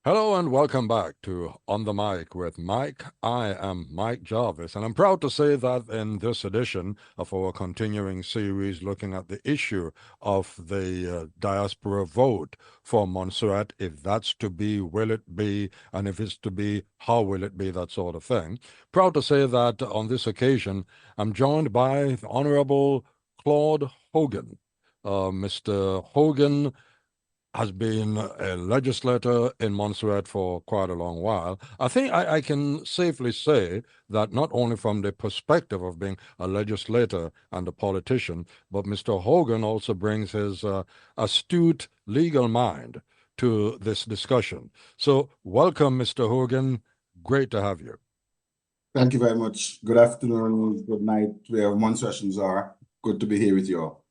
Hello and welcome back to On the Mic with Mike. I am Mike Jarvis, and I'm proud to say that in this edition of our continuing series looking at the issue of the diaspora vote for Montserrat, if that's to be, will it be, and if it's to be, how will it be, that sort of thing. Proud to say that on this occasion, I'm joined by the Honorable Claude Hogan. Mr. Hogan has been a legislator in Montserrat for quite a long while. I think I can safely say that not only from the perspective of being a legislator and a politician, but Mr. Hogan also brings his astute legal mind to this discussion. So, welcome, Mr. Hogan. Great to have you. Thank you very much. Good afternoon, good night, wherever Montserratians are. Good to be here with you all.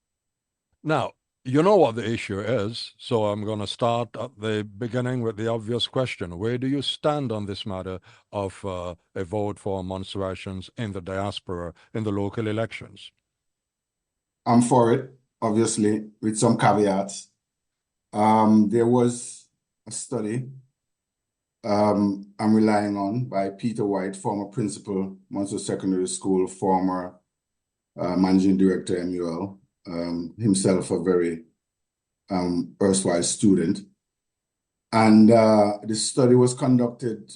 Now, you know what the issue is, so I'm going to start at the beginning with the obvious question. Where do you stand on this matter of a vote for Montserratians in the diaspora in the local elections? I'm for it, obviously, with some caveats. There was a study I'm relying on by Peter White, former principal, Montserrat Secondary School, former managing director, MUL, himself a very erstwhile student. And the study was conducted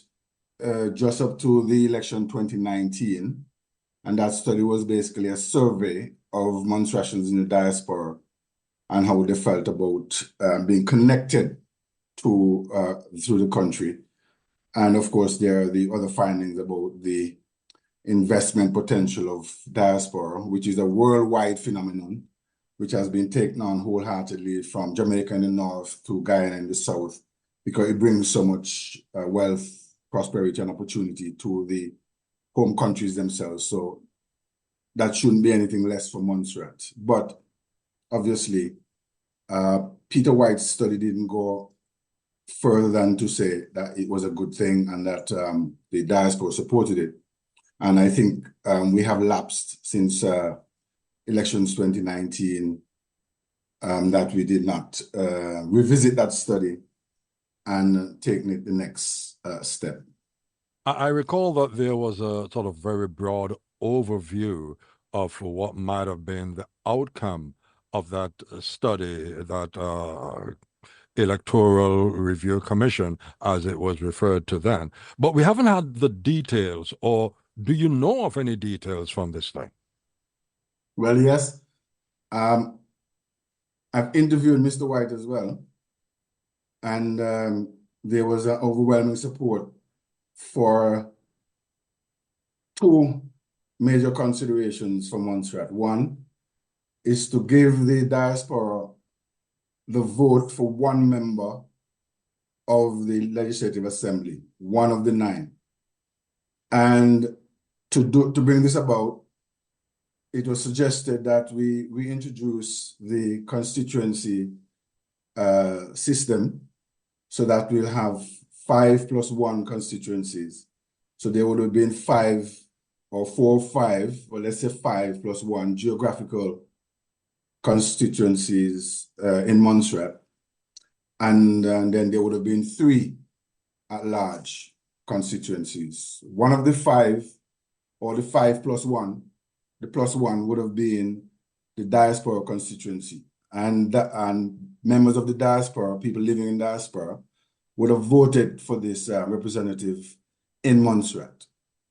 just up to the election 2019. And that study was basically a survey of Montserratians in the diaspora and how they felt about being connected to through the country. And of course, there are the other findings about the investment potential of diaspora, which is a worldwide phenomenon, which has been taken on wholeheartedly from Jamaica in the north to Guyana in the south, because it brings so much wealth, prosperity, and opportunity to the home countries themselves. So that shouldn't be anything less for Montserrat. But obviously, Peter White's study didn't go further than to say that it was a good thing and that the diaspora supported it. And I think we have lapsed since elections 2019 that we did not revisit that study and take it the next step. I recall that there was a sort of very broad overview of what might have been the outcome of that study, that Electoral Review Commission, as it was referred to then. But we haven't had the details, or do you know of any details from this thing? Well, yes. I've interviewed Mr. White as well, and there was an overwhelming support for two major considerations for Montserrat. One is to give the diaspora the vote for one member of the Legislative Assembly, one of the 9. And to bring this about, it was suggested that we introduce the constituency system so that we'll have 5 + 1 constituencies. So there would have been 5 or 4 or 5, or let's say 5 + 1 geographical constituencies in Montserrat. And then there would have been 3 at-large constituencies. One of the 5, or the 5 + 1, the +1 would have been the diaspora constituency. And members of the diaspora, people living in diaspora, would have voted for this representative in Montserrat.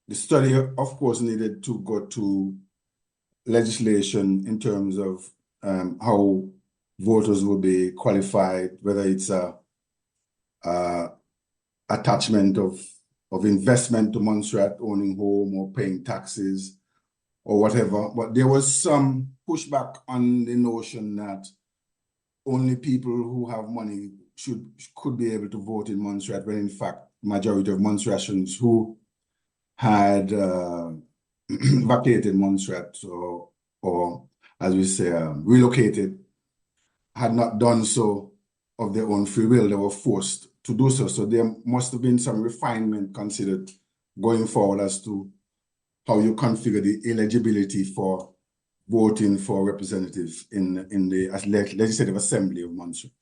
The study, of course, needed to go to legislation in terms of how voters will be qualified, whether it's a attachment of investment to Montserrat, owning home or paying taxes or whatever. But there was some pushback on the notion that only people who have money could be able to vote in Montserrat, when in fact, majority of Montserratians who had vacated Montserrat or as we say, relocated, had not done so of their own free will. They were forced to do so. So there must have been some refinement considered going forward as to how you configure the eligibility for voting for representatives in the Legislative Assembly of Montserrat.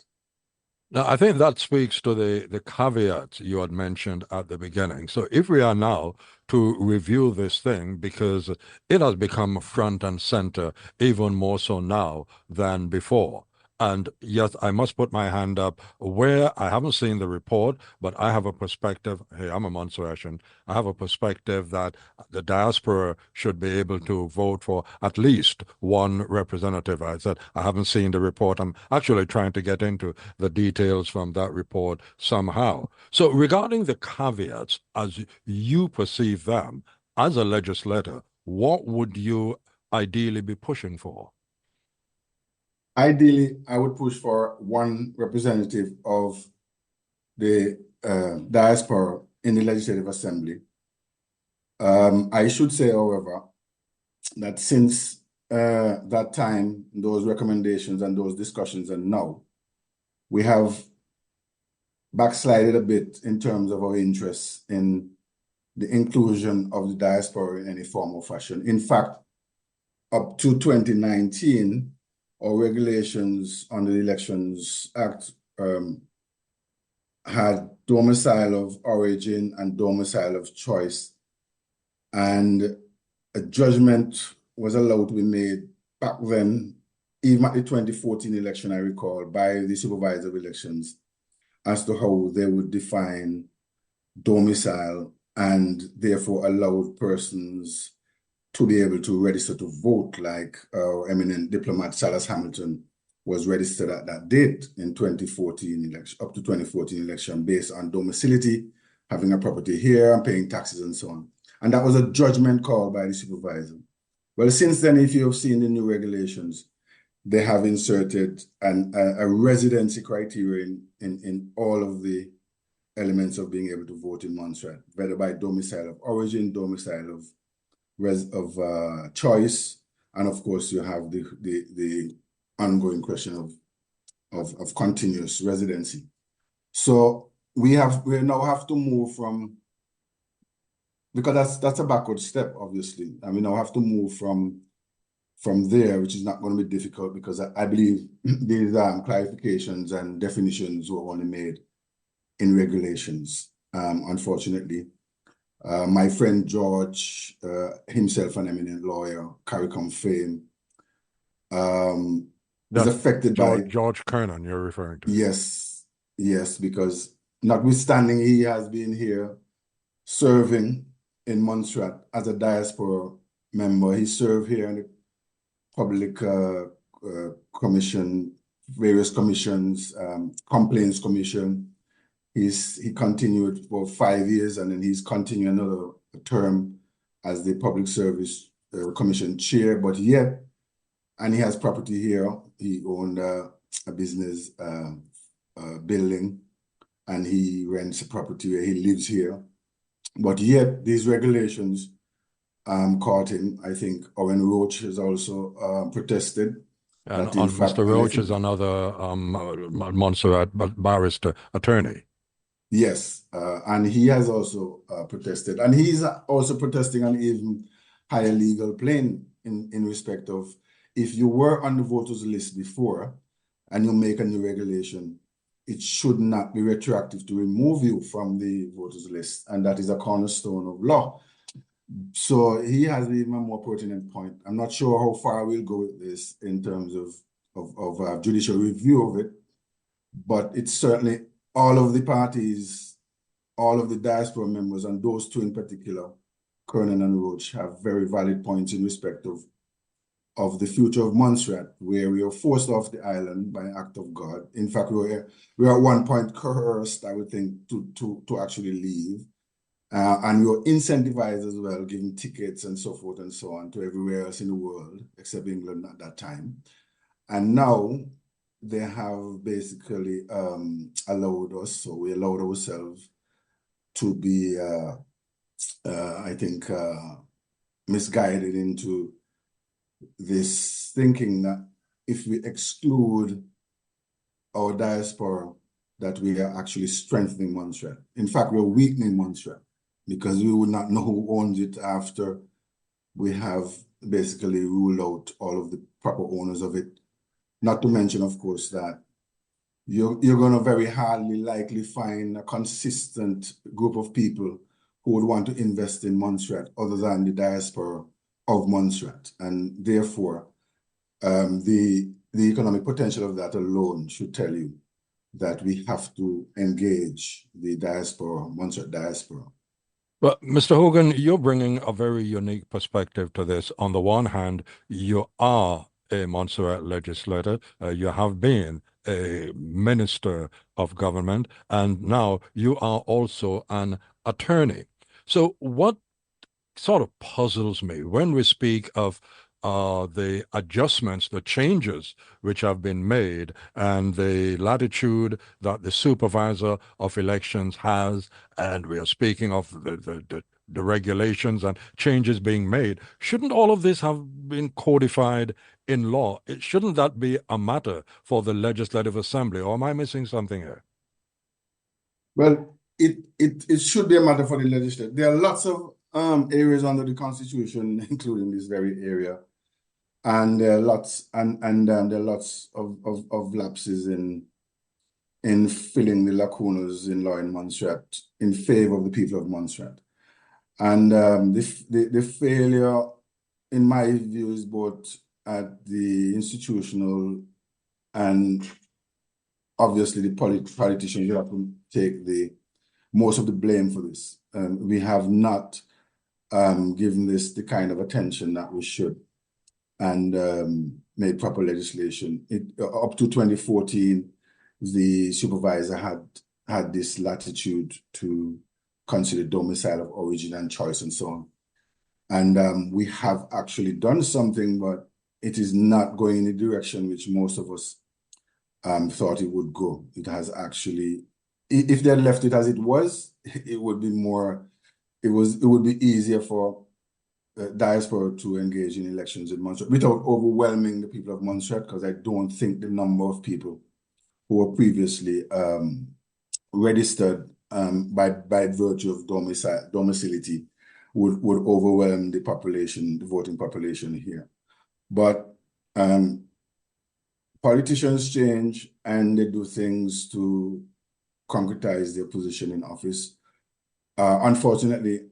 Now, I think that speaks to the caveat you had mentioned at the beginning. So if we are now to review this thing, because it has become front and center, even more so now than before. And yes, I must put my hand up where I haven't seen the report, but I have a perspective. Hey, I'm a Montserratian. I have a perspective that the diaspora should be able to vote for at least one representative. I said, I haven't seen the report. I'm actually trying to get into the details from that report somehow. So, regarding the caveats as you perceive them as a legislator, what would you ideally be pushing for? Ideally, I would push for one representative of the diaspora in the Legislative Assembly. I should say, however, that since that time, those recommendations and those discussions, and now we have backslided a bit in terms of our interest in the inclusion of the diaspora in any form or fashion. In fact, up to 2019, our regulations under the Elections Act had domicile of origin and domicile of choice, and a judgment was allowed to be made back then, even at the 2014 election, I recall, by the supervisor of elections as to how they would define domicile and therefore allowed persons to be able to register to vote, like our eminent diplomat Salas Hamilton was registered at that date in 2014 election, up to 2014 election, based on domicility, having a property here and paying taxes and so on. And that was a judgment called by the supervisor. Well, since then, if you have seen the new regulations, they have inserted a residency criterion in all of the elements of being able to vote in Montserrat, whether by domicile of origin, domicile of choice, and of course you have the ongoing question of continuous residency. So we now have to move from, because that's a backward step, obviously, and we now have to move from there, which is not going to be difficult, because I believe these clarifications and definitions were only made in regulations. Unfortunately, my friend George, himself an eminent lawyer, CARICOM fame, is affected by George Kernan you're referring to. Yes, because notwithstanding he has been here serving in Montserrat as a diaspora member, he served here in the public commission, various commissions, complaints commission. He continued for 5 years, and then he's continued another term as the Public Service Commission chair, but yet, and he has property here. He owned a business building, and he rents a property where he lives here. But yet, these regulations caught him. I think Owen Roach has also protested. And Mr. Roach is another Montserrat barrister attorney. Yes, and he has also protested, and he's also protesting on even higher legal plane in respect of, if you were on the voters list before and you make a new regulation, it should not be retroactive to remove you from the voters list, and that is a cornerstone of law. So he has even a more pertinent point. I'm not sure how far we'll go with this in terms of judicial review of it, but it's certainly all of the parties, all of the diaspora members, and those two in particular, Kernan and Roach, have very valid points in respect of the future of Montserrat, where we are forced off the island by an act of God. In fact, we were at one point coerced, I would think, to actually leave. And we were incentivized as well, giving tickets and so forth and so on to everywhere else in the world, except England at that time. And now they have basically allowed us, so we allowed ourselves to be, I think, misguided into this thinking that if we exclude our diaspora, that we are actually strengthening Montserrat. In fact, we're weakening Montserrat, because we would not know who owns it after we have basically ruled out all of the proper owners of it. Not to mention, of course, that you're going to very hardly likely find a consistent group of people who would want to invest in Montserrat other than the diaspora of Montserrat. And therefore, the economic potential of that alone should tell you that we have to engage the diaspora, Montserrat diaspora. But Mr. Hogan, you're bringing a very unique perspective to this. On the one hand, you are a Montserrat legislator, you have been a minister of government, and now you are also an attorney. So, what sort of puzzles me when we speak of the adjustments, the changes which have been made, and the latitude that the supervisor of elections has, and we are speaking of the regulations and changes being made. Shouldn't all of this have been codified in law? Shouldn't that be a matter for the Legislative Assembly, or am I missing something here? Well, it should be a matter for the legislature. There are lots of areas under the Constitution, including this very area, and there are lots there are lots of lapses in filling the lacunas in law in Montserrat in favor of the people of Montserrat. And the failure, in my view, is both at the institutional and obviously the politicians. You have to take most of the blame for this. We have not given this the kind of attention that we should, and made proper legislation. Up to 2014, the supervisor had this latitude to consider domicile of origin and choice and so on. And we have actually done something, but it is not going in the direction which most of us thought it would go. It has actually, if they had left it as it was, it would be more, it would be easier for diaspora to engage in elections in Montserrat without overwhelming the people of Montserrat, because I don't think the number of people who were previously registered by virtue of domicility would overwhelm the population, the voting population here. But politicians change and they do things to concretize their position in office. Unfortunately,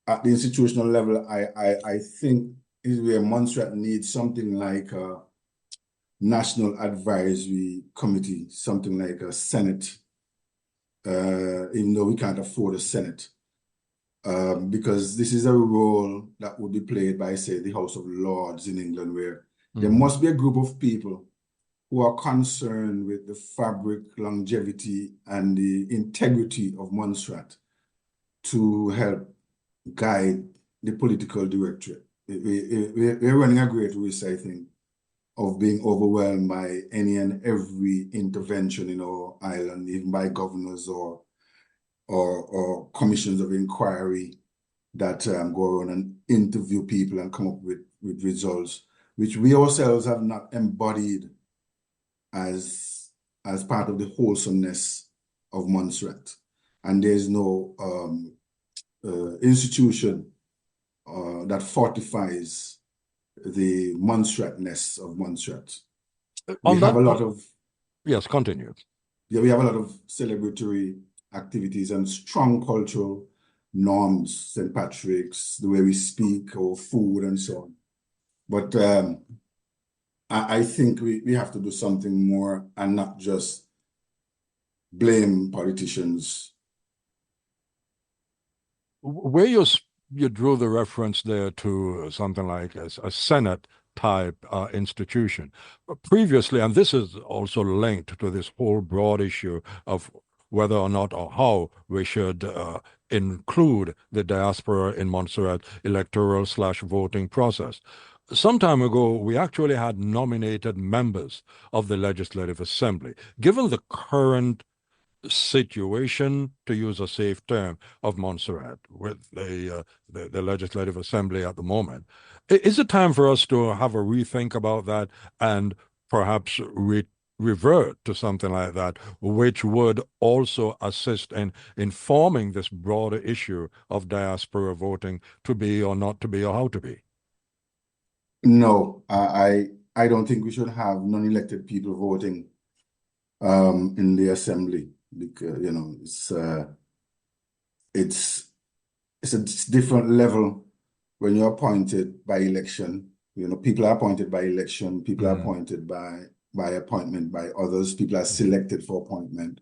at the institutional level, I think is where Montserrat needs something like a National Advisory Committee, something like a Senate, even though we can't afford a Senate, because this is a role that would be played by, say, the House of Lords in England, where there must be a group of people who are concerned with the fabric, longevity, and the integrity of Montserrat to help guide the political directorate. We're running a great risk, I think, of being overwhelmed by any and every intervention in our island, even by governors or commissions of inquiry that go around and interview people and come up with results, which we ourselves have not embodied as part of the wholesomeness of Montserrat. And there's no institution that fortifies the Montserratness of Montserrat. We have a lot of... Yes, continue. Yeah, we have a lot of celebratory activities and strong cultural norms, St. Patrick's, the way we speak, or food and so on. But I think we have to do something more and not just blame politicians. Where you drew the reference there to something like a Senate type institution. Previously, and this is also linked to this whole broad issue of whether or not or how we should include the diaspora in Montserrat electoral/voting process. Some time ago, we actually had nominated members of the Legislative Assembly. Given the current situation, to use a safe term, of Montserrat with the Legislative Assembly at the moment, is it time for us to have a rethink about that and perhaps revert to something like that, which would also assist in informing this broader issue of diaspora voting, to be or not to be or how to be? No, I don't think we should have non-elected people voting in the assembly, because it's a different level when you're appointed by election. People are appointed by election, people are appointed by appointment by others, people are selected for appointment.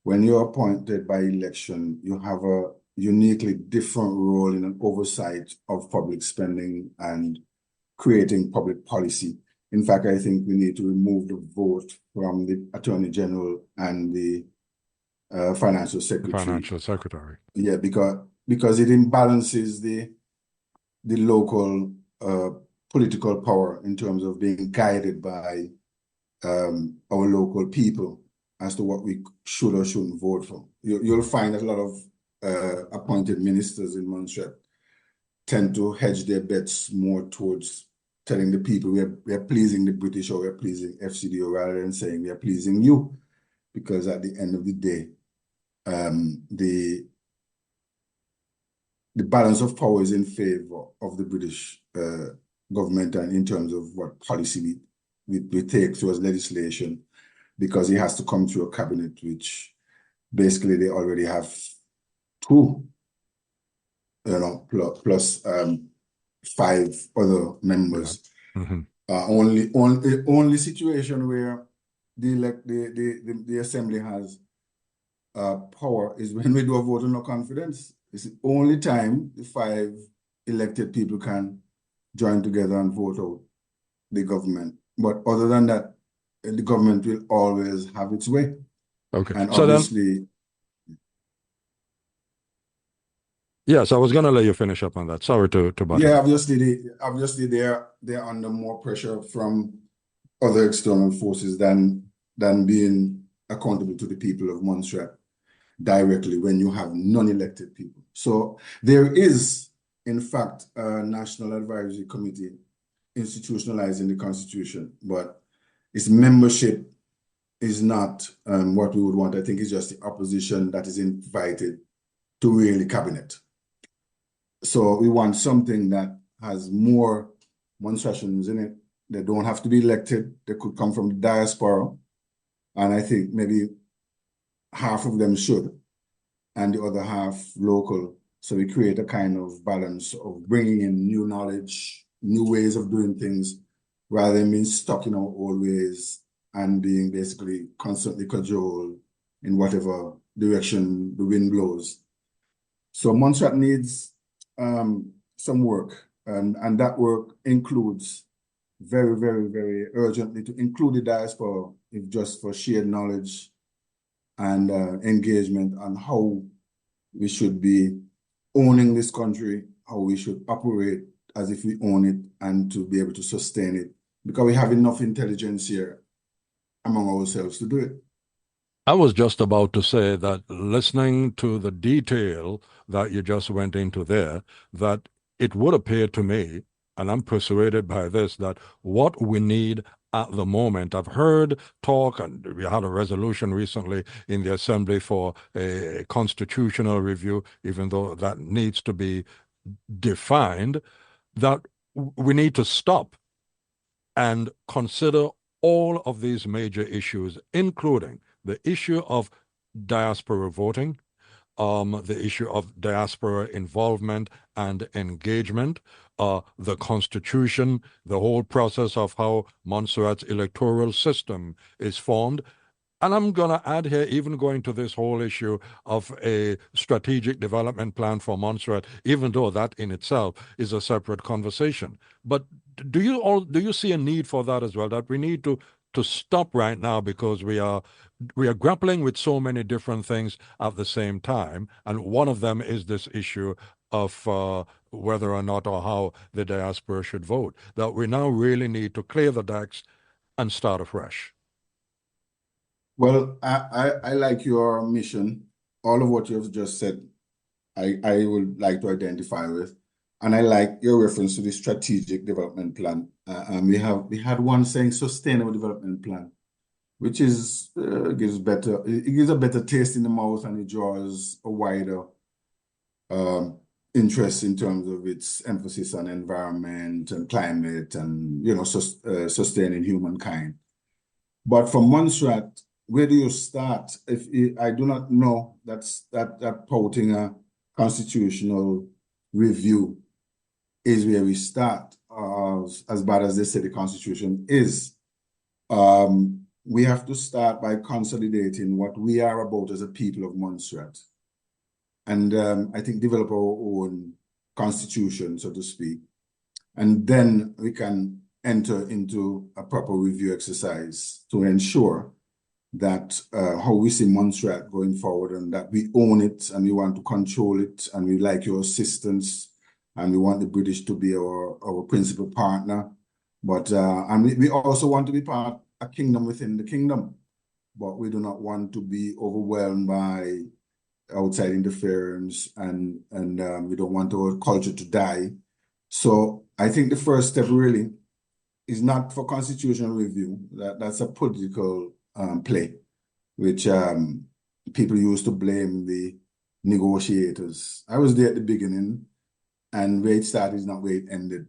When you're appointed by election, you have a uniquely different role in an oversight of public spending and creating public policy. In fact, I think we need to remove the vote from the Attorney General and the Financial Secretary. Financial Secretary. Yeah, because it imbalances the local political power in terms of being guided by our local people as to what we should or shouldn't vote for. You'll find that a lot of appointed ministers in Montserrat tend to hedge their bets more towards telling the people we are pleasing the British or we are pleasing FCDO rather than saying we are pleasing you, because at the end of the day, the balance of power is in favor of the British government, and in terms of what policy we take towards legislation, because it has to come through a cabinet, which basically they already have two, plus 5 other members. Yeah. Only situation where the assembly has power is when we do a vote of no confidence. It's the only time the 5 elected people can join together and vote out the government. But other than that, the government will always have its way. Okay. And so obviously, yes, I was going to let you finish up on that. Sorry to bother. Yeah, obviously they're under more pressure from other external forces than being accountable to the people of Montserrat directly when you have non-elected people. So there is, in fact, a National Advisory Committee institutionalized in the Constitution, but its membership is not what we would want. I think it's just the opposition that is invited to really cabinet. So we want something that has more Montserratians in it. They don't have to be elected. They could come from the diaspora. And I think maybe half of them should, and the other half local. So we create a kind of balance of bringing in new knowledge, new ways of doing things, rather than being stuck in our old ways and being basically constantly cajoled in whatever direction the wind blows. So Montserrat needs some work, and that work includes very, very, very urgently to include the diaspora, if just for shared knowledge and engagement on how we should be owning this country, how we should operate as if we own it, and to be able to sustain it, because we have enough intelligence here among ourselves to do it. I was just about to say that, listening to the detail that you just went into there, that it would appear to me, and I'm persuaded by this, that what we need at the moment, I've heard talk, and we had a resolution recently in the Assembly for a constitutional review, even though that needs to be defined, that we need to stop and consider all of these major issues, including the issue of diaspora voting, the issue of diaspora involvement and engagement, the Constitution, the whole process of how Montserrat's electoral system is formed. And I'm going to add here, even going to this whole issue of a strategic development plan for Montserrat, even though that in itself is a separate conversation. But do you see a need for that as well, that we need to stop right now, because we are grappling with so many different things at the same time, and one of them is this issue of whether or not or how the diaspora should vote, that we now really need to clear the decks and start afresh. Well, I like your mission. All of what you've just said, I would like to identify with. And I like your reference to the strategic development plan. We had one saying sustainable development plan, which is gives a better taste in the mouth, and it draws a wider interest in terms of its emphasis on environment and climate and sustaining humankind. But for Montserrat, where do you start? I do not know that pouting a constitutional review is where we start. As bad as they say the Constitution is, we have to start by consolidating what we are about as a people of Montserrat. And I think develop our own constitution, so to speak. And then we can enter into a proper review exercise to ensure that how we see Montserrat going forward, and that we own it and we want to control it, and we like your assistance, and we want the British to be our principal partner. But and we also want to be part a kingdom within the kingdom, but we do not want to be overwhelmed by outside interference, and we don't want our culture to die. So I think the first step really is not for constitutional review. That's a political play, which people used to blame the negotiators. I was there at the beginning, and where it started is not where it ended.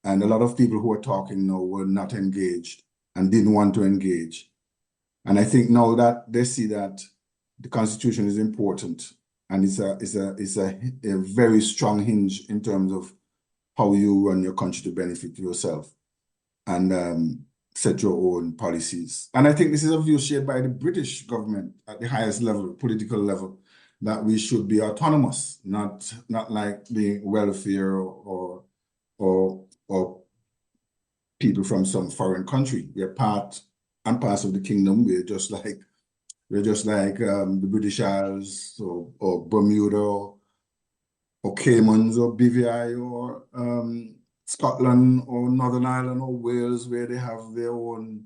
And a lot of people who are talking now were not engaged and didn't want to engage. And I think now that they see that the Constitution is important, and it's a very strong hinge in terms of how you run your country to benefit yourself and set your own policies. And I think this is a view shared by the British government at the highest level, political level, that we should be autonomous, not like being welfare or people from some foreign country. We are part and parcel of the kingdom. We're just like the British Isles or Bermuda or Caymans or BVI or Scotland or Northern Ireland or Wales, where they have their own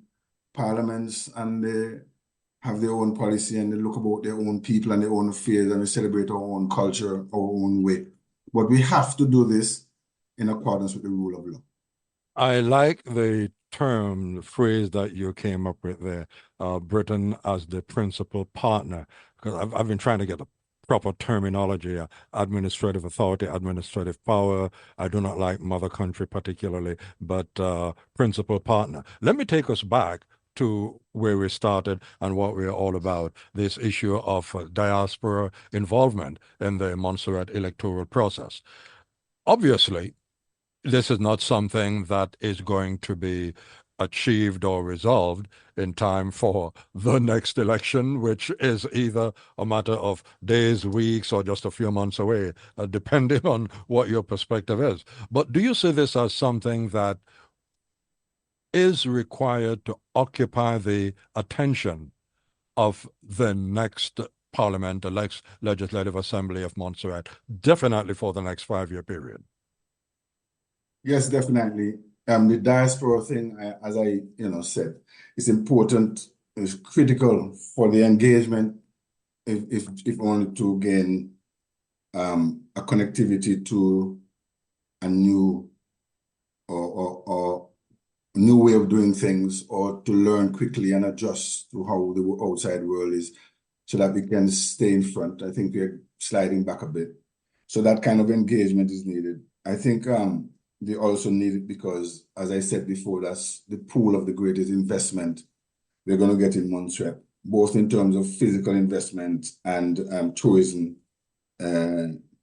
parliaments and they have their own policy and they look about their own people and their own affairs, and we celebrate our own culture, our own way. But we have to do this in accordance with the rule of law. I like the term, the phrase that you came up with there, Britain as the principal partner, because I've been trying to get a proper terminology, administrative authority, administrative power. I do not like mother country particularly, but principal partner. Let me take us back to where we started and what we're all about, this issue of diaspora involvement in the Montserrat electoral process. Obviously, this is not something that is going to be achieved or resolved in time for the next election, which is either a matter of days, weeks, or just a few months away, depending on what your perspective is. But do you see this as something that is required to occupy the attention of the next parliament, the next legislative assembly of Montserrat, definitely for the next 5-year period? Yes, definitely. The diaspora thing, as I said, is important. It's critical for the engagement, if only to gain a connectivity to a new or new way of doing things, or to learn quickly and adjust to how the outside world is, so that we can stay in front. I think we're sliding back a bit. So that kind of engagement is needed. I think they also need it because, as I said before, that's the pool of the greatest investment we're going to get in Montserrat, both in terms of physical investment and tourism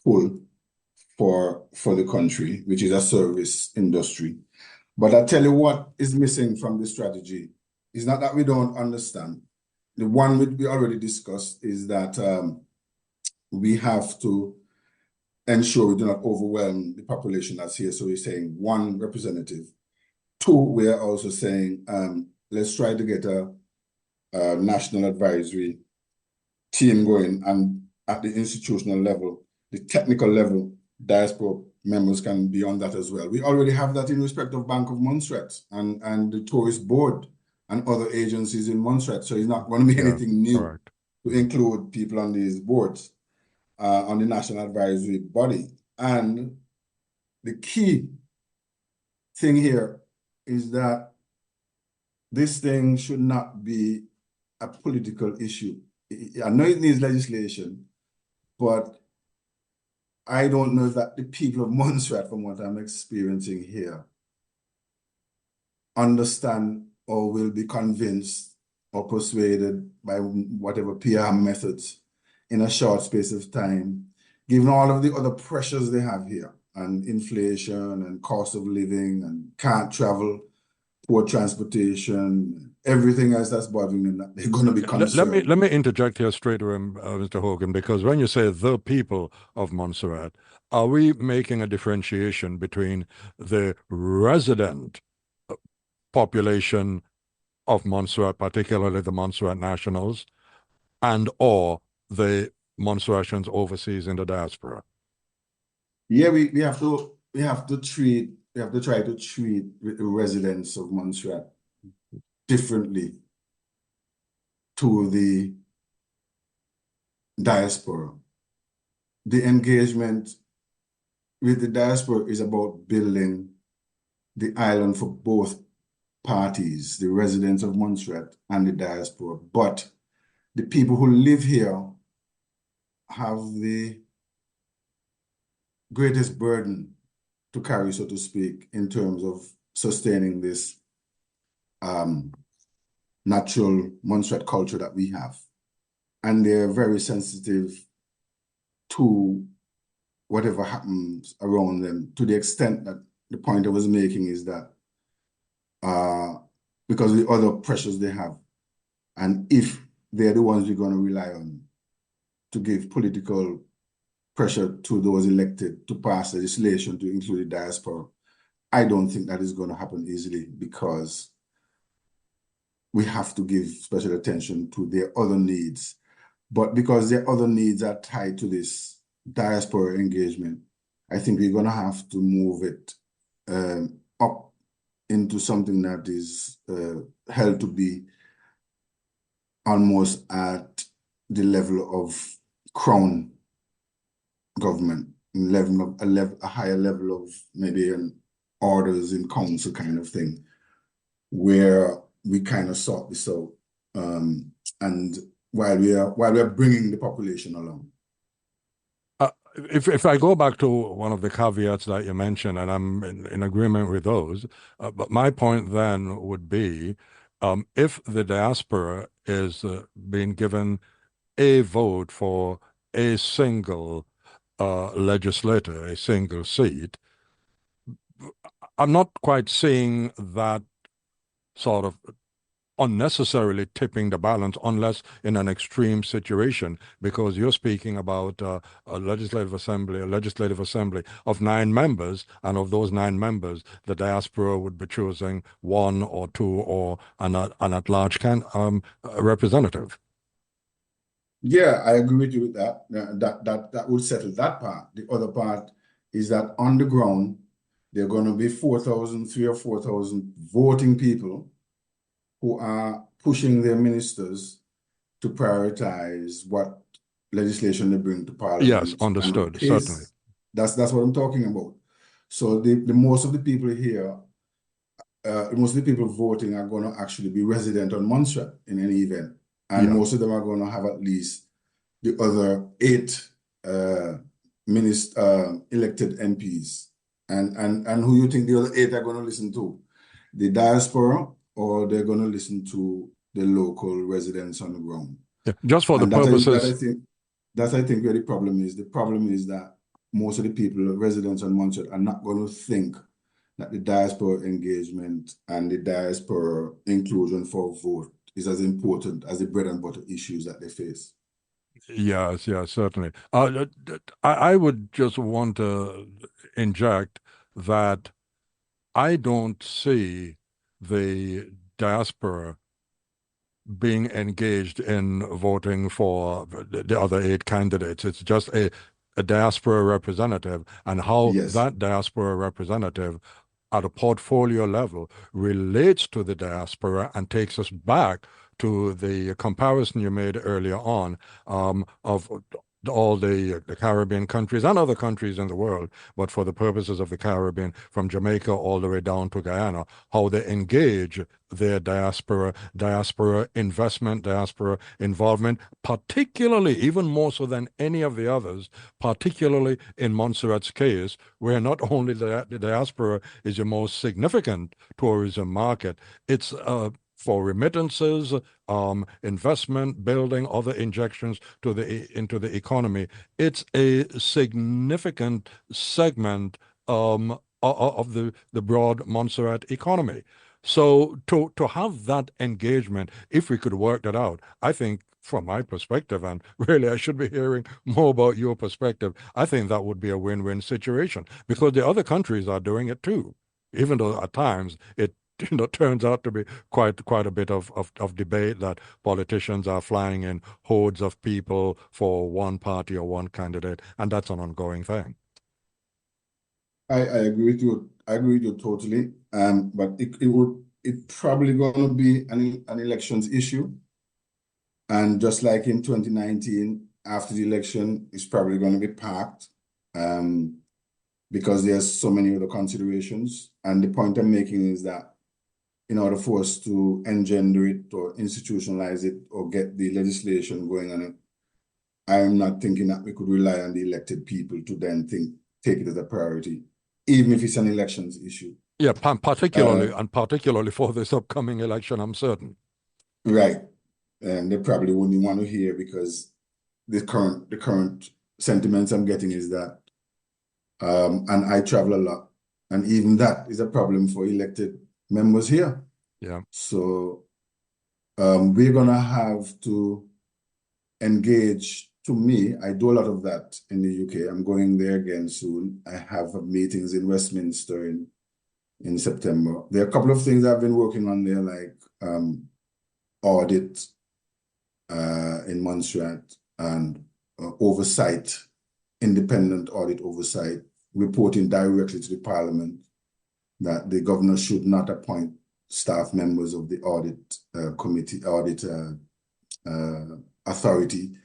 pool for the country, which is a service industry. But I tell you what is missing from the strategy is not that we don't understand. The one we already discussed is that we have to ensure we do not overwhelm the population that's here. So we're saying 1 representative. 2, we're also saying let's try to get a national advisory team going, and at the institutional level, the technical level, diaspora members can be on that as well. We already have that in respect of Bank of Montserrat and the tourist board and other agencies in Montserrat. So it's not going to be anything new to include people on these boards. On the national advisory body. And the key thing here is that this thing should not be a political issue. I know it needs legislation, but I don't know that the people of Montserrat, from what I'm experiencing here, understand or will be convinced or persuaded by whatever PR methods in a short space of time, given all of the other pressures they have here and inflation and cost of living and can't travel, poor transportation, everything else that's bothering them, that they're going to be concerned. Let me interject here straight away, Mr. Hogan, because when you say the people of Montserrat, are we making a differentiation between the resident population of Montserrat, particularly the Montserrat nationals, and or the Montserratians overseas in the diaspora? Yeah, we have to try to treat the residents of Montserrat differently to the diaspora. The engagement with the diaspora is about building the island for both parties, the residents of Montserrat and the diaspora. But the people who live here have the greatest burden to carry, so to speak, in terms of sustaining this natural Montserrat culture that we have. And they're very sensitive to whatever happens around them, to the extent that the point I was making is that because of the other pressures they have, and if they're the ones we're going to rely on to give political pressure to those elected to pass legislation to include the diaspora, I don't think that is going to happen easily, because we have to give special attention to their other needs. But because their other needs are tied to this diaspora engagement, I think we're going to have to move it up into something that is held to be almost at the level of crown government, a higher level of maybe an orders in council kind of thing, where we kind of sort this out, and while we are bringing the population along. If I go back to one of the caveats that you mentioned, and I'm in agreement with those, but my point then would be, if the diaspora is being given a vote for a single legislator, a single seat, I'm not quite seeing that sort of unnecessarily tipping the balance unless in an extreme situation, because you're speaking about a legislative assembly of 9 members, and of those 9 members, the diaspora would be choosing 1 or 2 or an at-large representative. Yeah, I agree with you with that. That would settle that part. The other part is that on the ground, there are going to be 3 or 4,000 voting people who are pushing their ministers to prioritize what legislation they bring to Parliament. Yes, understood, certainly. That's what I'm talking about. So the most of the people here, most of the people voting are going to actually be resident on Montserrat in any event. And most of them are going to have at least the other 8 elected MPs. And who you think the other 8 are going to listen to? The diaspora, or they're going to listen to the local residents on the ground? Yeah, just for the purposes. That's I think where the problem is. The problem is that most of the people, residents on Montserrat, are not going to think that the diaspora engagement and the diaspora inclusion for vote is as important as the bread and butter issues that they face. Yes, certainly. I would just want to inject that I don't see the diaspora being engaged in voting for the other 8 candidates. It's just a diaspora representative, and how that diaspora representative at a portfolio level relates to the diaspora and takes us back to the comparison you made earlier on, of all the Caribbean countries and other countries in the world, but for the purposes of the Caribbean, from Jamaica all the way down to Guyana, how they engage their diaspora investment, diaspora involvement, particularly, even more so than any of the others, particularly in Montserrat's case, where not only the diaspora is your most significant tourism market, it's for remittances, investment, building, other injections into the economy. It's a significant segment of the broad Montserrat economy. So to have that engagement, if we could work that out, I think from my perspective, and really I should be hearing more about your perspective, I think that would be a win-win situation because the other countries are doing it too, even though at times it turns out to be quite a bit of debate that politicians are flying in hordes of people for one party or one candidate, and that's an ongoing thing. I agree with you. I agree with you totally. But it probably going to be an elections issue. And just like in 2019, after the election, it's probably going to be parked because there's so many other considerations. And the point I'm making is that in order for us to engender it or institutionalize it or get the legislation going on it, I'm not thinking that we could rely on the elected people to then take it as a priority, even if it's an elections issue. Yeah, particularly for this upcoming election, I'm certain. Right. And they probably wouldn't want to hear because the current sentiments I'm getting is that, and I travel a lot, and even that is a problem for elected members here. Yeah. So we're gonna have to engage. To me, I do a lot of that in the UK. I'm going there again soon. I have meetings in Westminster in September. There are a couple of things I've been working on there, like audit in Montserrat and oversight, independent audit oversight, reporting directly to the Parliament that the governor should not appoint staff members of the audit committee, audit authority,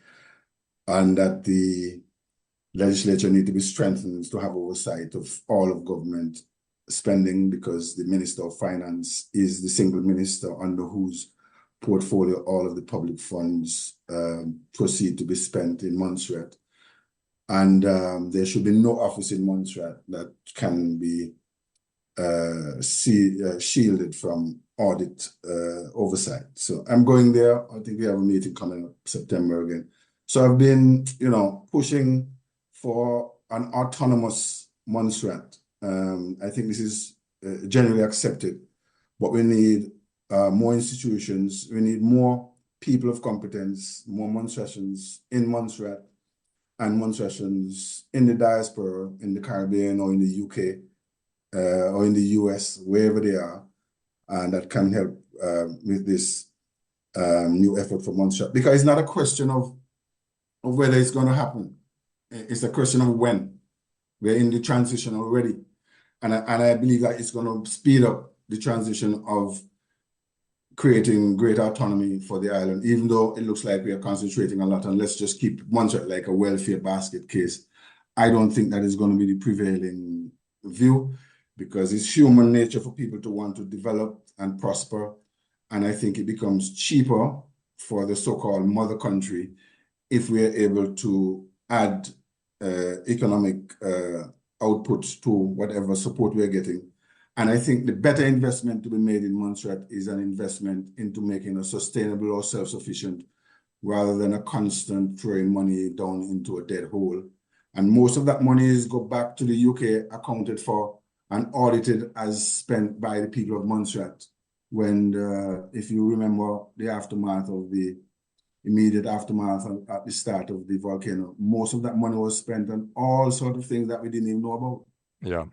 and that the legislature need to be strengthened to have oversight of all of government spending because the Minister of Finance is the single minister under whose portfolio all of the public funds proceed to be spent in Montserrat. And there should be no office in Montserrat that can be shielded from audit oversight. So I'm going there. I think we have a meeting coming up September again. So I've been, pushing for an autonomous Montserrat. I think this is generally accepted, but we need more institutions. We need more people of competence, more Montserratians in Montserrat and Montserratians in the diaspora, in the Caribbean or in the UK or in the US, wherever they are, and that can help with this new effort for Montserrat. Because it's not a question of whether it's going to happen. It's a question of when. We're in the transition already. And I believe that it's going to speed up the transition of creating greater autonomy for the island, even though it looks like we are concentrating a lot on let's just keep Montserrat like a welfare basket case. I don't think that is going to be the prevailing view because it's human nature for people to want to develop and prosper. And I think it becomes cheaper for the so-called mother country if we are able to add economic output to whatever support we're getting. And I think the better investment to be made in Montserrat is an investment into making us sustainable or self-sufficient rather than a constant throwing money down into a dead hole. And most of that money is go back to the UK accounted for and audited as spent by the people of Montserrat. When, if you remember the aftermath of the immediate aftermath at the start of the volcano, most of that money was spent on all sorts of things that we didn't even know about. Yeah.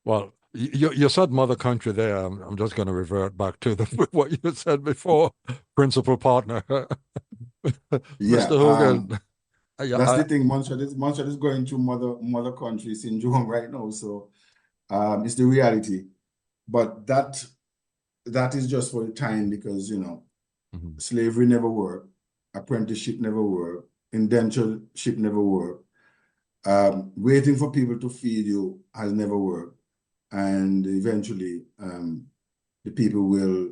Well, you said mother country there. I'm just going to revert back to what you said before, principal partner. Yeah, Mr. Hogan. That's the thing. Montserrat is going through mother country syndrome right now. So it's the reality. But that is just for the time because, slavery never worked, apprenticeship never worked, indentureship never worked. Waiting for people to feed you has never worked. And eventually the people will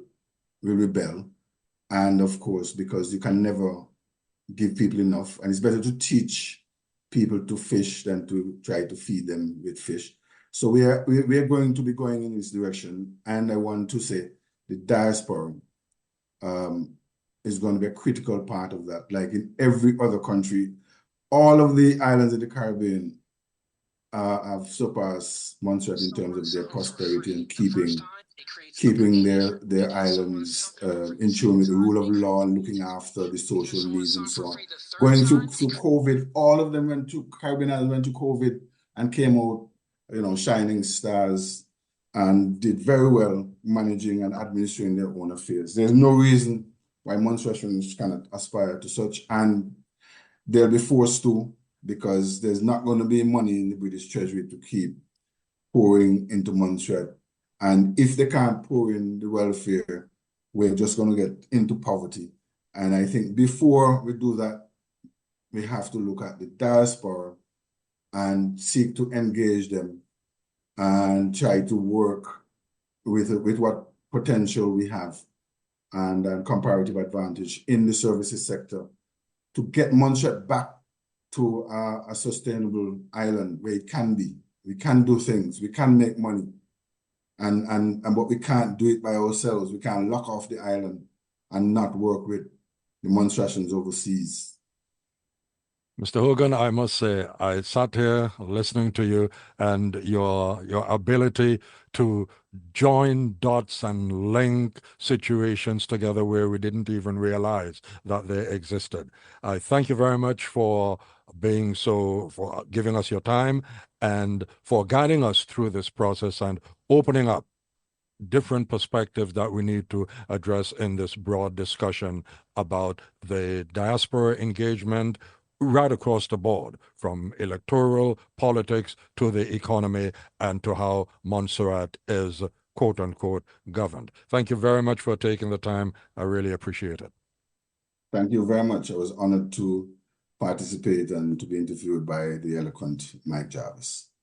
rebel. And of course, because you can never give people enough, and it's better to teach people to fish than to try to feed them with fish. So we are going to be going in this direction. And I want to say the diaspora is going to be a critical part of that. Like in every other country, all of the islands in the Caribbean have surpassed Montserrat in terms of their prosperity and keeping their islands in tune with the rule of law and looking after the social needs and so on. Going through COVID, all of them Caribbean islands went to COVID and came out, shining stars and did very well managing and administering their own affairs. There's no reason why Montserratians cannot aspire to such, and they'll be forced to, because there's not going to be money in the British Treasury to keep pouring into Montserrat. And if they can't pour in the welfare, we're just going to get into poverty. And I think before we do that, we have to look at the diaspora and seek to engage them and try to work with what potential we have and comparative advantage in the services sector to get Montserrat back to a sustainable island where it can be. We can do things, we can make money, but we can't do it by ourselves. We can't lock off the island and not work with the Montserratians overseas. Mr. Hogan, I must say, I sat here listening to you, and your ability to join dots and link situations together where we didn't even realize that they existed. I thank you very much for for giving us your time and for guiding us through this process and opening up different perspectives that we need to address in this broad discussion about the diaspora engagement right across the board, from electoral politics to the economy and to how Montserrat is quote unquote governed. Thank you very much for taking the time. I really appreciate it. Thank you very much. I was honored to participate and to be interviewed by the eloquent Mike Jarvis.